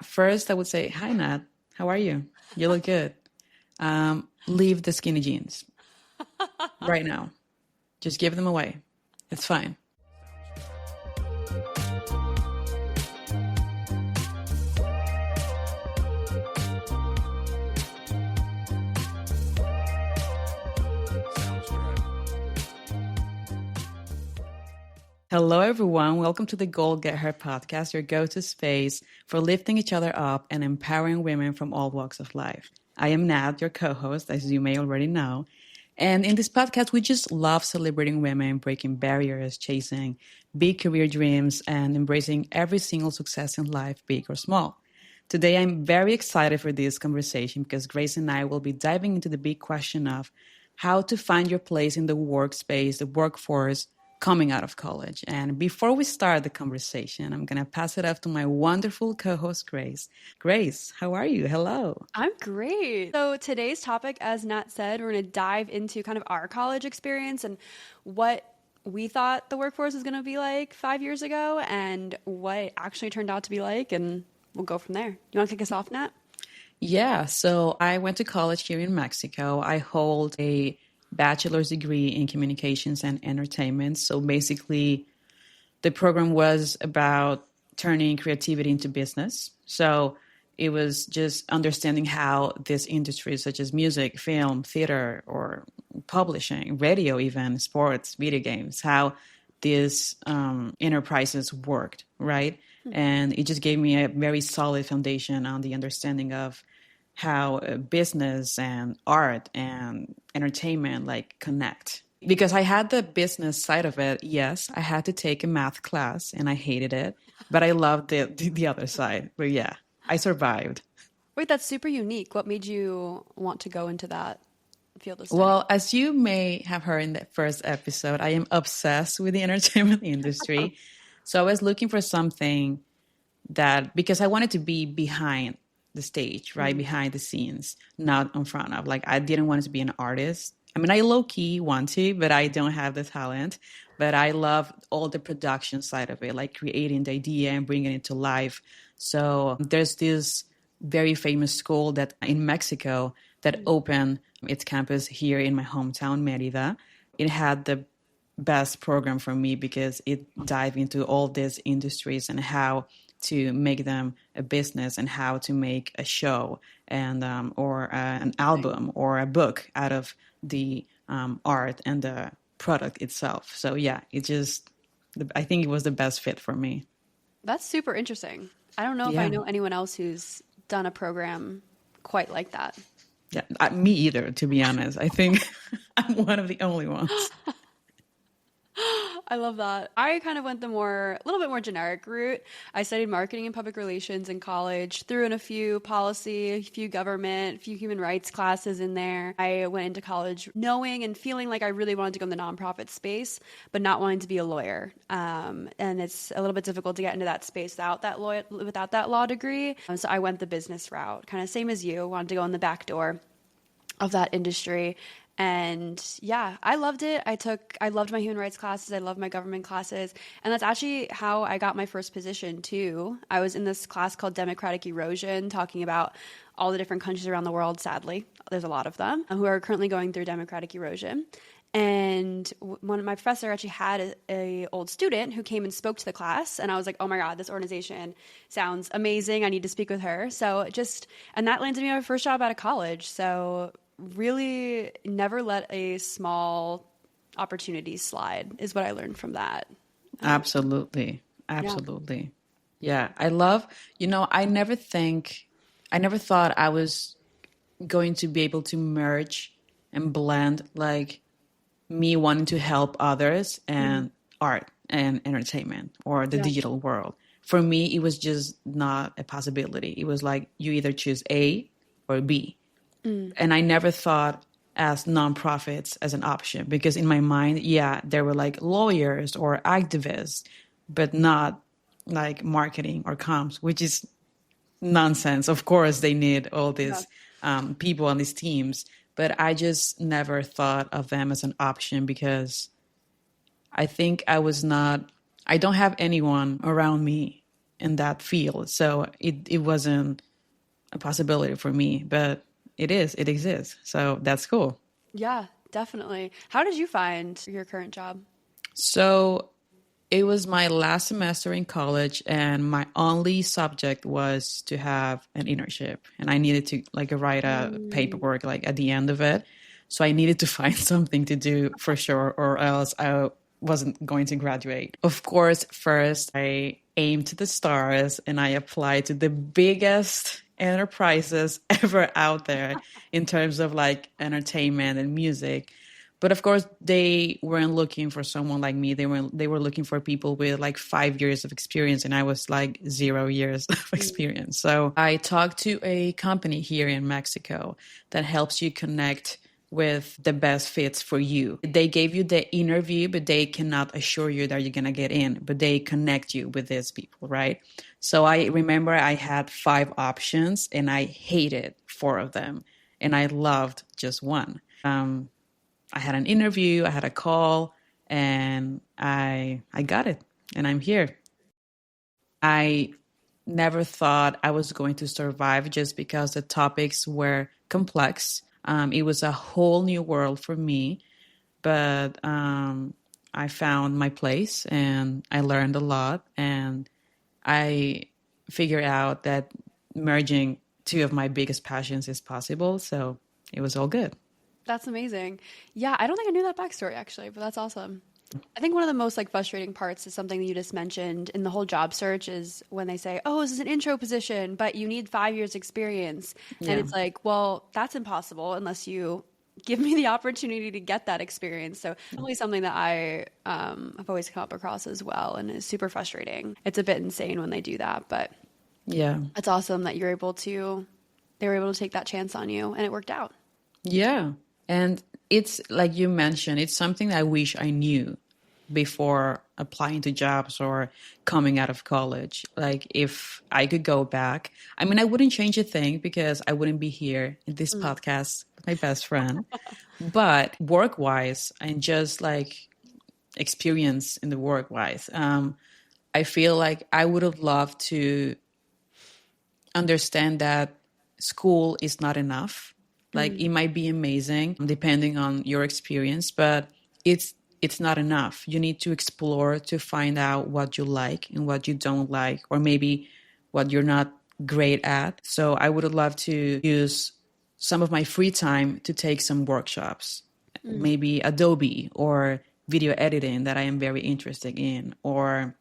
First, I would say, hi, Nat. How are you? You look good. Leave the skinny jeans right now. Just give them away. It's fine. Hello, everyone. Welcome to the Goal Get Her podcast, your go-to space for lifting each other up and empowering women from all walks of life. I am Nat, your co-host, as you may already know. And in this podcast, we just love celebrating women, breaking barriers, chasing big career dreams, and embracing every single success in life, big or small. Today, I'm very excited for this conversation because Grace and I will be diving into the big question of how to find your place in the workspace, the workforce, coming out of college. And before we start the conversation, I'm going to pass it off to my wonderful co-host, Grace. Grace, how are you? Hello. I'm great. So today's topic, as Nat said, we're going to dive into kind of our college experience and what we thought the workforce was going to be like 5 years ago and what it actually turned out to be like. And we'll go from there. You want to kick us off, Nat? Yeah, so I went to college here in Mexico. I hold a bachelor's degree in communications and entertainment. So basically, the program was about turning creativity into business. So it was just understanding how these industries such as music, film, theater, or publishing, radio, even sports, video games, how these enterprises worked, right? And it just gave me a very solid foundation on the understanding of how business and art and entertainment like connect. Because I had the business side of it, yes, I had to take a math class and I hated it, but I loved the other side. But yeah, I survived. Wait, that's super unique. What made you want to go into that field of study? Well, as you may have heard in the first episode, I am obsessed with the entertainment industry. So I was looking for something that, because I wanted to be behind the stage, right? Behind the scenes, not in front of. Like, I didn't want to be an artist. I mean, I low-key want to, but I don't have the talent. But I love all the production side of it, like creating the idea and bringing it to life. So there's this very famous school that in Mexico that opened its campus here in my hometown, Merida. It had the best program for me because it dived into all these industries and how to make them a business and how to make a show and or an album or a book out of the art and the product itself. So yeah, I think it was the best fit for me. That's super interesting. I don't know if I know anyone else who's done a program quite like that. Yeah, me either, to be honest. I think I'm one of the only ones. I love that. I kind of went a little bit more generic route. I studied marketing and public relations in college, threw in a few policy, a few government, a few human rights classes in there. I went into college knowing and feeling like I really wanted to go in the nonprofit space, but not wanting to be a lawyer. And it's a little bit difficult to get into that space without that law degree. So I went the business route, kind of same as you, wanted to go in the back door of that industry. And yeah, I loved it. I loved my human rights classes. I loved my government classes. And that's actually how I got my first position too. I was in this class called Democratic Erosion, talking about all the different countries around the world, sadly, there's a lot of them, who are currently going through democratic erosion. And my professor actually had a old student who came and spoke to the class. And I was like, oh my God, this organization sounds amazing. I need to speak with her. And that landed me my first job out of college. So really never let a small opportunity slide is what I learned from that. Absolutely. Yeah. I love, I never thought I was going to be able to merge and blend like me wanting to help others and art and entertainment or the digital world. For me, it was just not a possibility. It was like you either choose A or B. And I never thought as nonprofits as an option because in my mind, there were like lawyers or activists, but not like marketing or comms, which is nonsense. Of course, they need all these people on these teams, but I just never thought of them as an option because I think I don't have anyone around me in that field. So it wasn't a possibility for me, but it exists. So that's cool. Yeah, definitely. How did you find your current job? So it was my last semester in college, and my only subject was to have an internship, and I needed to like write a Mm. paperwork like at the end of it. So I needed to find something to do for sure, or else I wasn't going to graduate. Of course, first I aimed to the stars and I applied to the biggest enterprises ever out there in terms of like entertainment and music. But of course, they weren't looking for someone like me. They were looking for people with like 5 years of experience, and I was like 0 years of experience. So I talked to a company here in Mexico that helps you connect with the best fits for you. They gave you the interview, but they cannot assure you that you're gonna get in. But they connect you with these people, right? So I remember I had 5 options, and I hated 4 of them, and I loved just one. I had an interview, I had a call, and I got it, and I'm here. I never thought I was going to survive just because the topics were complex. It was a whole new world for me, but I found my place and I learned a lot, and I figured out that merging two of my biggest passions is possible. So it was all good. That's amazing. Yeah, I don't think I knew that backstory actually, but that's awesome. I think one of the most like frustrating parts is something that you just mentioned in the whole job search is when they say, "Oh, this is an intro position, but you need 5 years experience." And Yeah. it's like, well, that's impossible unless you give me the opportunity to get that experience. So definitely something that I have always come up across as well, and is super frustrating. It's a bit insane when they do that, but Yeah. it's awesome that they were able to take that chance on you, and it worked out. Yeah. And it's like you mentioned, it's something I wish I knew before applying to jobs or coming out of college. Like if I could go back, I mean, I wouldn't change a thing because I wouldn't be here in this Mm. podcast with my best friend. But work wise and just like experience in the work wise, I feel like I would have loved to understand that school is not enough. Like Mm. it might be amazing depending on your experience, but it's it's not enough. You need to explore to find out what you like and what you don't like, or maybe what you're not great at. So I would have loved to use some of my free time to take some workshops, Mm. maybe Adobe or video editing that I am very interested in, or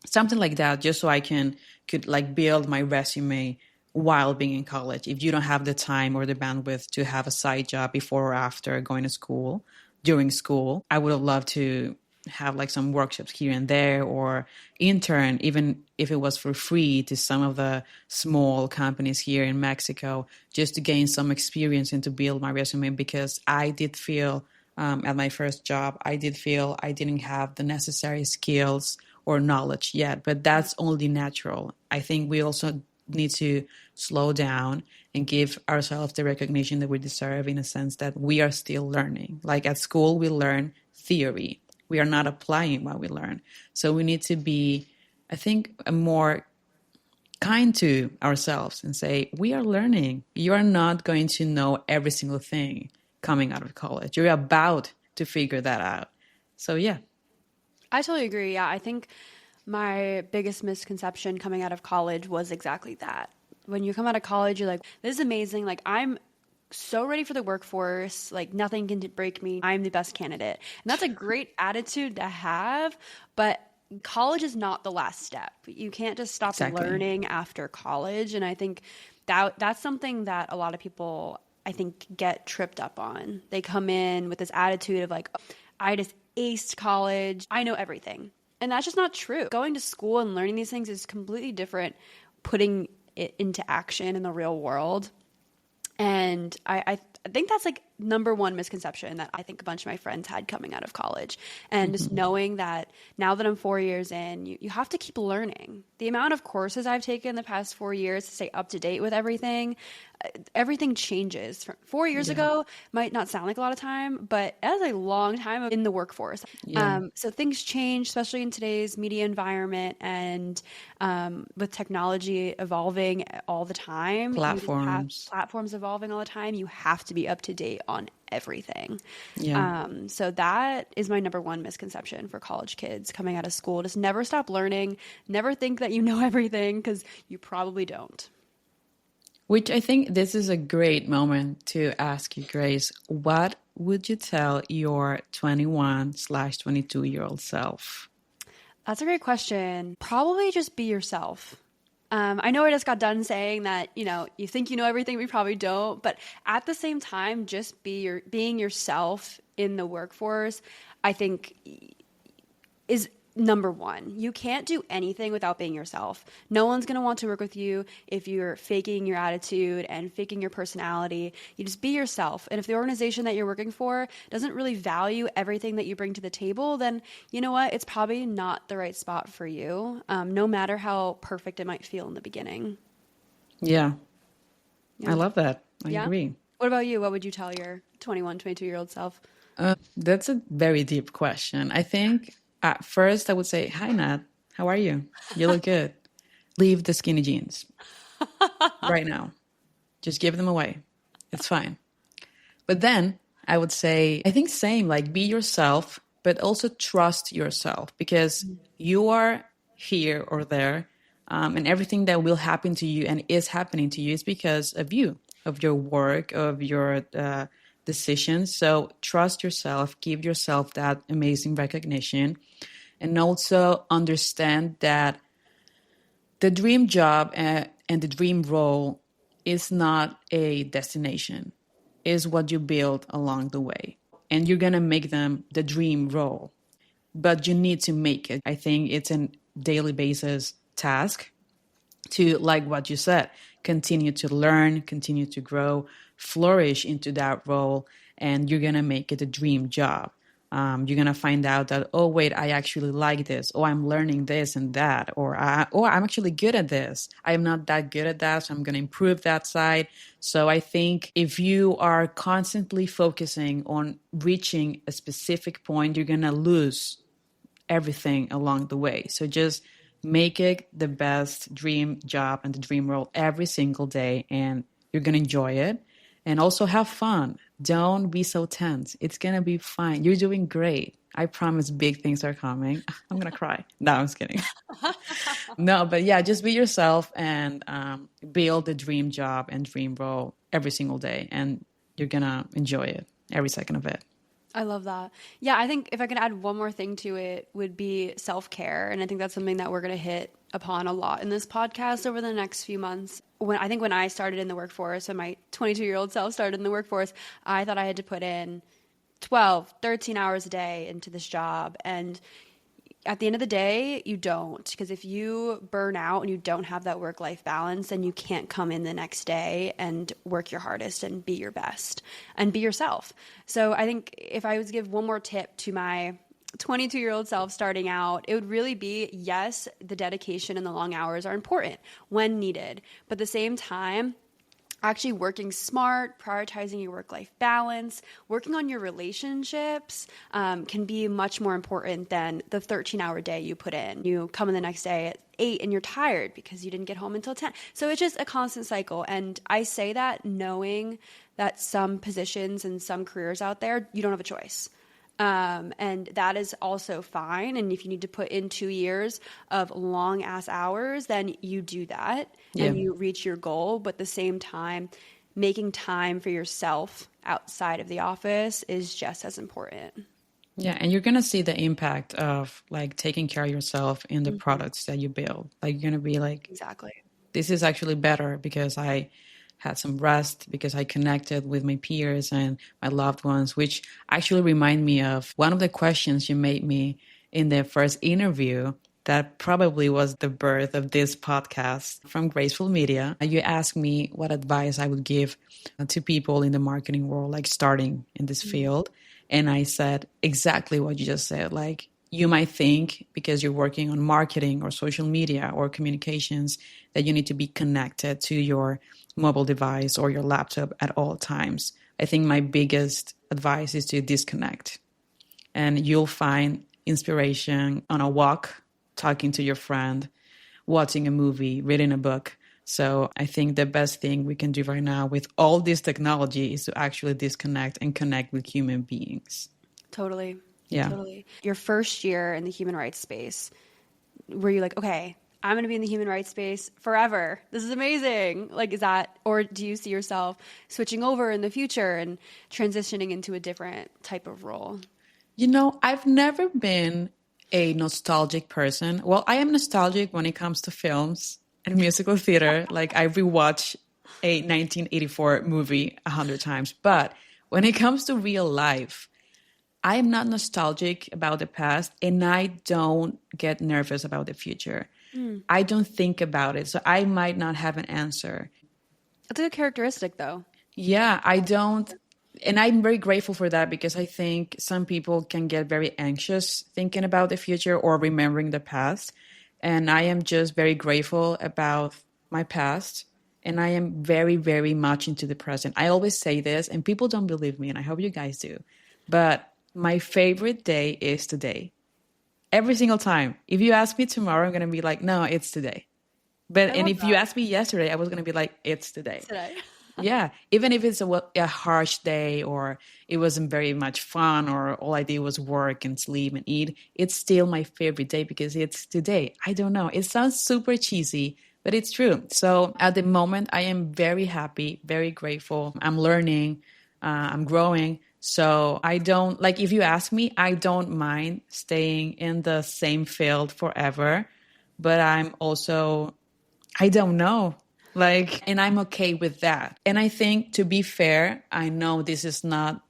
something like that, just so I could like build my resume while being in college. If you don't have the time or the bandwidth to have a side job before or after going to school, during school, I would have loved to have like some workshops here and there, or intern, even if it was for free, to some of the small companies here in Mexico, just to gain some experience and to build my resume. Because I did feel at my first job, I did feel I didn't have the necessary skills or knowledge yet, but that's only natural. I think we also need to slow down and give ourselves the recognition that we deserve, in a sense that we are still learning. Like at school, we learn theory, we are not applying what we learn. So we need to be, I think, a more kind to ourselves and say, we are learning. You are not going to know every single thing coming out of college. You're about to figure that out. So, yeah. I totally agree. Yeah, I think my biggest misconception coming out of college was exactly that. When you come out of college, you're like, this is amazing. Like, I'm so ready for the workforce. Like, nothing can break me. I'm the best candidate. And that's a great attitude to have, but college is not the last step. You can't just stop Exactly. learning after college. And I think that's something that a lot of people, I think, get tripped up on. They come in with this attitude of like, I just aced college. I know everything. And that's just not true. Going to school and learning these things is completely different, putting it into action in the real world. And I think that's like number one misconception that I think a bunch of my friends had coming out of college. And just Hmm. knowing that now that I'm 4 years in, you have to keep learning. The amount of courses I've taken the past 4 years to stay up to date with everything changes. 4 years Yeah. ago might not sound like a lot of time, but that is a long time in the workforce. Yeah. So things change, especially in today's media environment and with technology evolving all the time. You just have Platforms. platforms evolving all the time. You have to be up to date on everything. Yeah. So that is my number one misconception for college kids coming out of school. Just never stop learning. Never think that you know everything because you probably don't. Which I think this is a great moment to ask you, Grace, what would you tell your 21/22-year-old self? That's a great question. Probably just be yourself. I know I just got done saying that, you think you know everything, we probably don't, but at the same time, just being yourself in the workforce, I think is number one. You can't do anything without being yourself. No one's going to want to work with you if you're faking your attitude and faking your personality. You just be yourself. And if the organization that you're working for doesn't really value everything that you bring to the table, then you know what? It's probably not the right spot for you, no matter how perfect it might feel in the beginning. Yeah, I Yeah. love that. I Yeah. agree. What about you? What would you tell your 21, 22-year-old self? That's a very deep question. I think at first I would say, "Hi, Nat. How are you? You look good. Leave the skinny jeans right now. Just give them away. It's fine." But then I would say, I think same, like be yourself, but also trust yourself because you are here or there. And everything that will happen to you and is happening to you is because of you, of your work, of your decisions. So trust yourself, give yourself that amazing recognition, and also understand that the dream job and the dream role is not a destination, is what you build along the way. And you're going to make them the dream role, but you need to make it. I think it's a daily basis task to, like what you said, continue to learn, continue to grow, flourish into that role, and you're gonna make it a dream job. You're gonna find out that, oh wait, I actually like this. Oh, I'm learning this and that, or I'm actually good at this. I am not that good at that, so I'm gonna improve that side. So I think if you are constantly focusing on reaching a specific point, you're gonna lose everything along the way. So just make it the best dream job and the dream role every single day, and you're going to enjoy it. And also have fun. Don't be so tense. It's going to be fine. You're doing great. I promise big things are coming. I'm going to cry. No, I'm just kidding. No, but yeah, just be yourself and build the dream job and dream role every single day. And you're going to enjoy it, every second of it. I love that. Yeah, I think if I could add one more thing to it would be self-care, and I think that's something that we're going to hit upon a lot in this podcast over the next few months. When I started in the workforce, when my 22-year-old self started in the workforce, I thought I had to put in 12, 13 hours a day into this job, and at the end of the day, you don't. Because if you burn out and you don't have that work life balance, then you can't come in the next day and work your hardest and be your best and be yourself. So I think if I was to give one more tip to my 22-year-old self starting out, it would really be yes, the dedication and the long hours are important when needed. But at the same time, actually working smart, prioritizing your work-life balance, working on your relationships can be much more important than the 13-hour day you put in. You come in the next day at 8 and you're tired because you didn't get home until 10. So it's just a constant cycle. And I say that knowing that some positions and some careers out there, you don't have a choice. And that is also fine. And if you need to put in 2 years of long ass hours, then you do that Yeah. and you reach your goal. But at the same time, making time for yourself outside of the office is just as important. Yeah, and you're gonna see the impact of like taking care of yourself in the Mhm. products that you build. Like you're gonna be like, Exactly. this is actually better because I had some rest, because I connected with my peers and my loved ones, which actually remind me of one of the questions you made me in the first interview. that probably was the birth of this podcast from Graceful Media. You asked me what advice I would give to people in the marketing world, like starting in this field. And I said exactly what you just said. Like, you might think because you're working on marketing or social media or communications that you need to be connected to your mobile device or your laptop at all times. I think my biggest advice is to disconnect, and you'll find inspiration on a walk, talking to your friend, watching a movie, reading a book. So I think the best thing we can do right now with all this technology is to actually disconnect and connect with human beings. Totally. Yeah. Totally. Your first year in the human rights space, were you like, okay, I'm going to be in the human rights space forever. This is amazing. Like, is that, or do you see yourself switching over in the future and transitioning into a different type of role? You know, I've never been a nostalgic person. Well, I am nostalgic when it comes to films and musical theater. Like, I rewatch a 1984 movie 100 times. But when it comes to real life, I am not nostalgic about the past, and I don't get nervous about the future. I don't think about it. So I might not have an answer. That's a good characteristic, though. Yeah, I don't. And I'm very grateful for that, because I think some people can get very anxious thinking about the future or remembering the past. And I am just very grateful about my past. And I am very, very much into the present. I always say this, and people don't believe me, and I hope you guys do. But my favorite day is today. Every single time. If you ask me tomorrow, I'm going to be like, no, it's today. I And love if you that. asked me yesterday, I was going to be like, it's today. Today. Yeah, even if it's a harsh day, or it wasn't very much fun, or all I did was work and sleep and eat, it's still my favorite day because it's today. I don't know. It sounds super cheesy, but it's true. So at the moment, I am very happy, very grateful. I'm learning, I'm growing. So I don't, like, if you ask me, I don't mind staying in the same field forever, but I'm also, I don't know. Like, and I'm okay with that. And I think, to be fair, I know this is not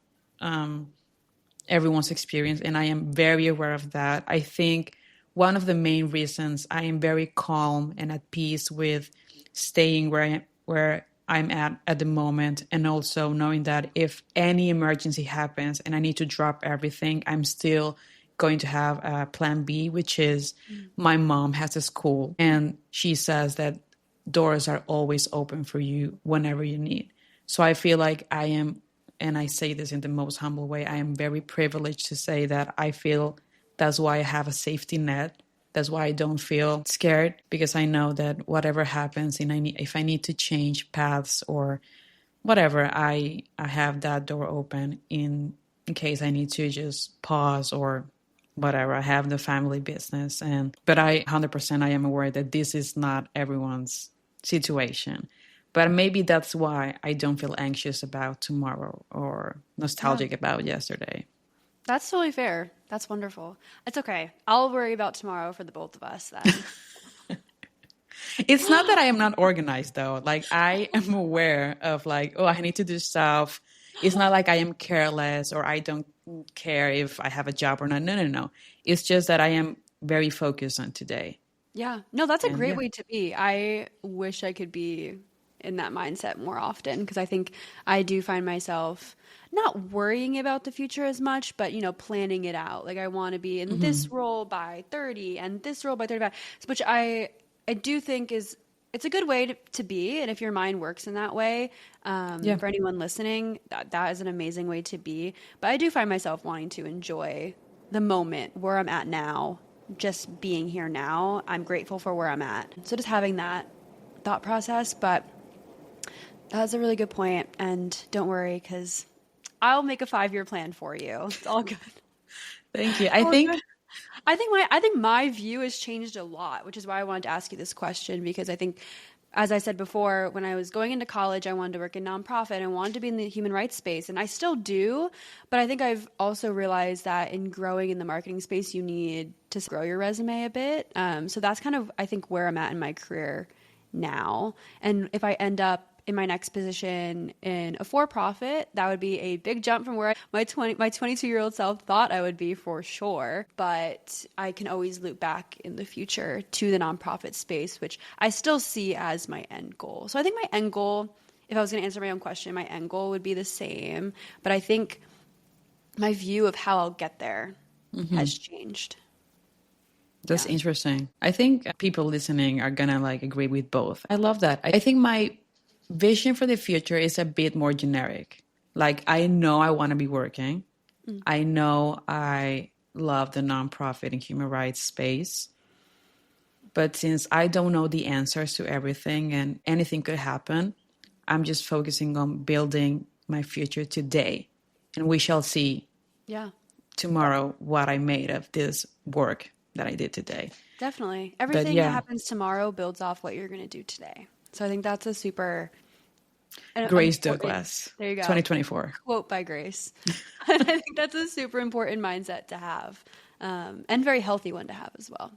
everyone's experience, and I am very aware of that. I think one of the main reasons I am very calm and at peace with staying where I'm at the moment, and also knowing that if any emergency happens and I need to drop everything, I'm still going to have a plan B, which is my mom has a school, and she says that doors are always open for you whenever you need. So I feel like I am, and I say this in the most humble way, I am very privileged to say that I feel that's why I have a safety net. That's why I don't feel scared, because I know that whatever happens, and if I need to change paths or whatever, I have that door open in case I need to just pause or whatever. I have the family business, but I 100% I am aware that this is not everyone's situation. But maybe that's why I don't feel anxious about tomorrow or Yeah. nostalgic about yesterday. That's totally fair. That's wonderful. It's okay. I'll worry about tomorrow for the both of us then. It's not that I am not organized though. Like, I am aware of, like, oh, I need to do stuff. It's not like I am careless or I don't care if I have a job or not. No, no, no. It's just that I am very focused on today. Yeah. No, that's a And great yeah. way to be. I wish I could be in that mindset more often because I think I do find myself not worrying about the future as much, but planning it out. Like I want to be in this role by 30 and this role by 35, which I do think it's a good way to be. And if your mind works in that way, Yeah. for anyone listening, that is an amazing way to be. But I do find myself wanting to enjoy the moment where I'm at now, just being here now. I'm grateful for where I'm at. So just having that thought process. But that's a really good point. And don't worry, because I'll make a 5-year plan for you. It's all good. Thank you. I All good. think, I think my view has changed a lot, which is why I wanted to ask you this question because I think, as I said before, when I was going into college, I wanted to work in nonprofit. I wanted to be in the human rights space, and I still do. But I think I've also realized that in growing in the marketing space, you need to grow your resume a bit. So that's kind of, I think, where I'm at in my career now. And if I end up in my next position in a for-profit. That would be a big jump from where my 22-year-old self thought I would be for sure. But I can always loop back in the future to the nonprofit space, which I still see as my end goal. So I think my end goal, if I was going to answer my own question, my end goal would be the same. But I think my view of how I'll get there has changed. That's Yeah. interesting. I think people listening are gonna like agree with both. I love that. I think my vision for the future is a bit more generic. Like I know I want to be working. I know I love the nonprofit and human rights space. But since I don't know the answers to everything and anything could happen, I'm just focusing on building my future today. And we shall see Yeah. tomorrow what I made of this work that I did today. Definitely. But Everything that yeah, happens tomorrow builds off what you're going to do today. So I think that's a super Grace important, Douglas, there you go, 2024. quote by Grace. I think that's a super important mindset to have, and very healthy one to have as well.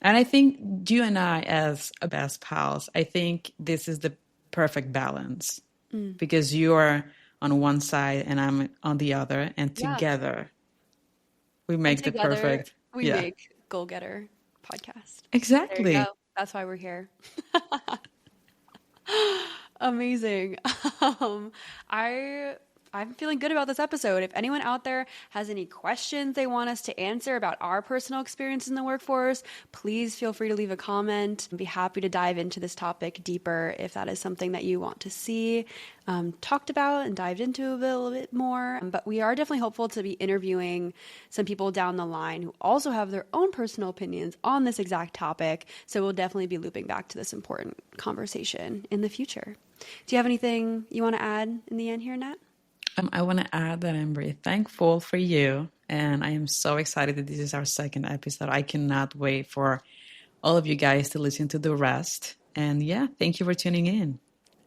And I think you and I, as a best pals, I think this is the perfect balance because you are on one side and I'm on the other, and Yeah. together we And make the together perfect. we Yeah, make Goal Getter podcast. There you go. exactly. That's why we're here. Amazing. Um, I I'm feeling good about this episode. If anyone out there has any questions they want us to answer about our personal experience in the workforce, please feel free to leave a comment. I'd be happy to dive into this topic deeper if that is something that you want to see talked about and dived into a little bit more. But we are definitely hopeful to be interviewing some people down the line who also have their own personal opinions on this exact topic. So we'll definitely be looping back to this important conversation in the future. Do you have anything you want to add in the end here, Nat? I want to add that I'm very thankful for you. And I am so excited that this is our second episode. I cannot wait for all of you guys to listen to the rest. And yeah, thank you for tuning in.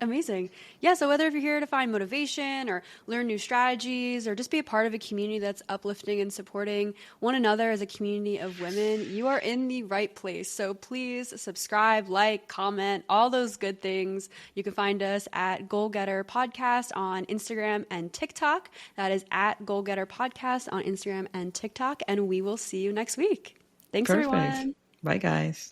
Amazing. Yeah, so whether if you're here to find motivation or learn new strategies or just be a part of a community that's uplifting and supporting one another as a community of women, you are in the right place. So please subscribe, like, comment, all those good things. You can find us at Goal Getter Podcast on Instagram and TikTok. That is at Goal Getter Podcast on Instagram and TikTok. And we will see you next week. Thanks, Perfect. everyone. Bye, guys.